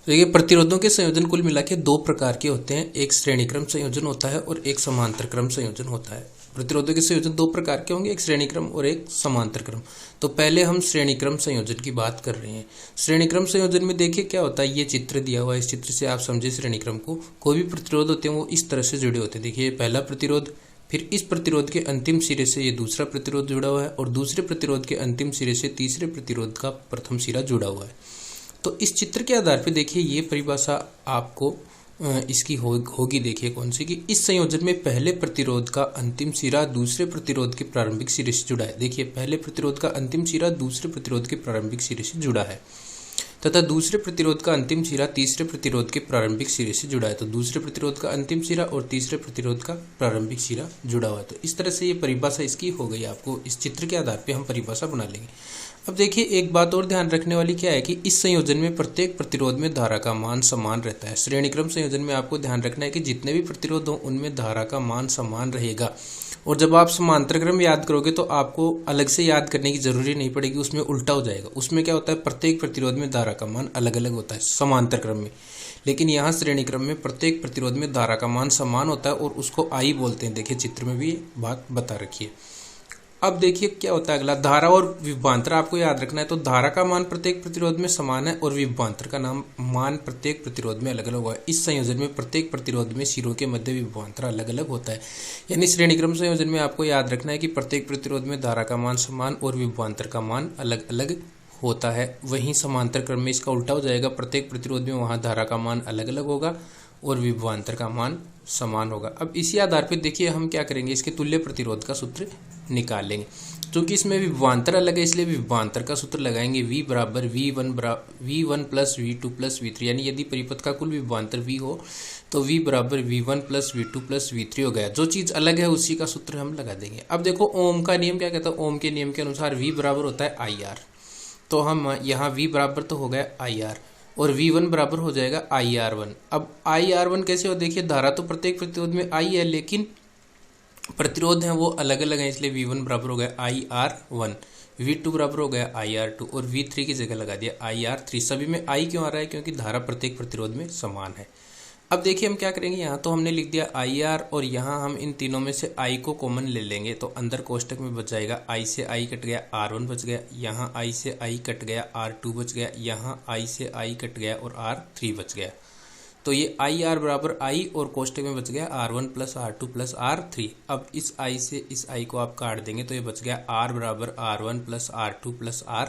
देखिए प्रतिरोधों के संयोजन कुल मिला के दो प्रकार के होते हैं, एक श्रेणी क्रम संयोजन होता है और एक समांतर क्रम संयोजन होता है। प्रतिरोधों के संयोजन दो प्रकार के होंगे, एक श्रेणी क्रम और एक समांतर क्रम। तो पहले हम श्रेणी क्रम संयोजन की बात कर रहे हैं। श्रेणी क्रम संयोजन में देखिए क्या होता है, ये चित्र दिया हुआ है, इस चित्र से आप समझे श्रेणी क्रम को। कोई भी प्रतिरोध होते हैं वो इस तरह से जुड़े होते हैं। देखिए पहला प्रतिरोध, फिर इस प्रतिरोध के अंतिम सिरे से ये दूसरा प्रतिरोध जुड़ा हुआ है और दूसरे प्रतिरोध के अंतिम सिरे से तीसरे प्रतिरोध का प्रथम सिरा जुड़ा हुआ है। तो इस चित्र के आधार पे देखिए ये परिभाषा आपको इसकी होगी। देखिए कौन सी, कि इस संयोजन में पहले प्रतिरोध का अंतिम सिरा दूसरे प्रतिरोध के प्रारंभिक सिरे से जुड़ा है। देखिए पहले प्रतिरोध का अंतिम सिरा दूसरे प्रतिरोध के प्रारंभिक सिरे से जुड़ा है तथा दूसरे प्रतिरोध का अंतिम सिरा तीसरे प्रतिरोध के प्रारंभिक सिरे से जुड़ा है। तो दूसरे प्रतिरोध का अंतिम सिरा और तीसरे प्रतिरोध का प्रारंभिक सिरा जुड़ा हुआ है। तो इस तरह से ये परिभाषा इसकी हो गई। आपको इस चित्र के आधार पे हम परिभाषा बना लेंगे। अब देखिए एक बात और ध्यान रखने वाली क्या है कि इस संयोजन में प्रत्येक प्रतिरोध में धारा का मान समान रहता है। श्रेणी क्रम संयोजन में आपको ध्यान रखना है कि जितने भी प्रतिरोध हों उनमें धारा का मान समान रहेगा। और जब आप समांतर क्रम याद करोगे तो आपको अलग से याद करने की जरूरी नहीं पड़ेगी, उसमें उल्टा हो जाएगा। उसमें क्या होता है, प्रत्येक प्रतिरोध में धारा का मान अलग अलग होता है समांतर क्रम में। लेकिन यहाँ श्रेणी क्रम में प्रत्येक प्रतिरोध में धारा का मान समान होता है और उसको आई बोलते हैं। देखिए चित्र में भी ये बात बता रखी है। अब देखिए क्या होता है अगला, धारा और विभवांतर आपको याद रखना है। तो धारा का मान प्रत्येक प्रतिरोध में समान है और विभवांतर का मान प्रत्येक प्रतिरोध में अलग अलग हुआ है। इस संयोजन में प्रत्येक प्रतिरोध में सिरों के मध्य विभवांतर अलग अलग होता है। यानी श्रेणी क्रम संयोजन में आपको याद रखना है कि प्रत्येक प्रतिरोध में धारा का मान समान और विभवांतर का मान अलग अलग होता है। वहीं समांतर क्रम में इसका उल्टा हो जाएगा, प्रत्येक प्रतिरोध में वहाँ धारा का मान अलग अलग होगा और विभवांतर का मान समान होगा। अब इसी आधार पर देखिए हम क्या करेंगे, इसके तुल्य प्रतिरोध का सूत्र निकाल लेंगे। क्योंकि इसमें विभवांतर अलग है इसलिए विभवांतर का सूत्र लगाएंगे V बराबर V1 plus V2 plus V3। यानी यदि परिपथ का कुल विभवांतर V हो तो V बराबर V1 plus V2 plus V3 हो गया। जो चीज़ अलग है उसी का सूत्र हम लगा देंगे। अब देखो ओम का नियम क्या कहता है, ओम के नियम के अनुसार V बराबर होता है IR। तो हम यहाँ V बराबर तो हो गया IR और V1 बराबर हो जाएगा IR1। अब IR1 कैसे हो, देखिए धारा तो प्रत्येक प्रतिरोध में I है लेकिन प्रतिरोध हैं वो अलग अलग हैं, इसलिए V1 बराबर हो गया IR1, V2 बराबर हो गया IR2 और V3 की जगह लगा दिया IR3। सभी में I क्यों आ रहा है, क्योंकि धारा प्रत्येक प्रतिरोध में समान है। अब देखिए हम क्या करेंगे, यहाँ तो हमने लिख दिया IR और यहाँ हम इन तीनों में से I को कॉमन ले लेंगे। तो अंदर कोष्टक में बच जाएगा I से I कट गया, R1 बच गया, यहाँ I से I कट गया, R2 बच गया, यहाँ I से I कट गया और R3 बच गया। तो ये IR बराबर I और कोष्टक में बच गया R1 plus R2 plus R3। अब इस I से इस I को आप काट देंगे तो ये बच गया R बराबर R1 plus R2 plus R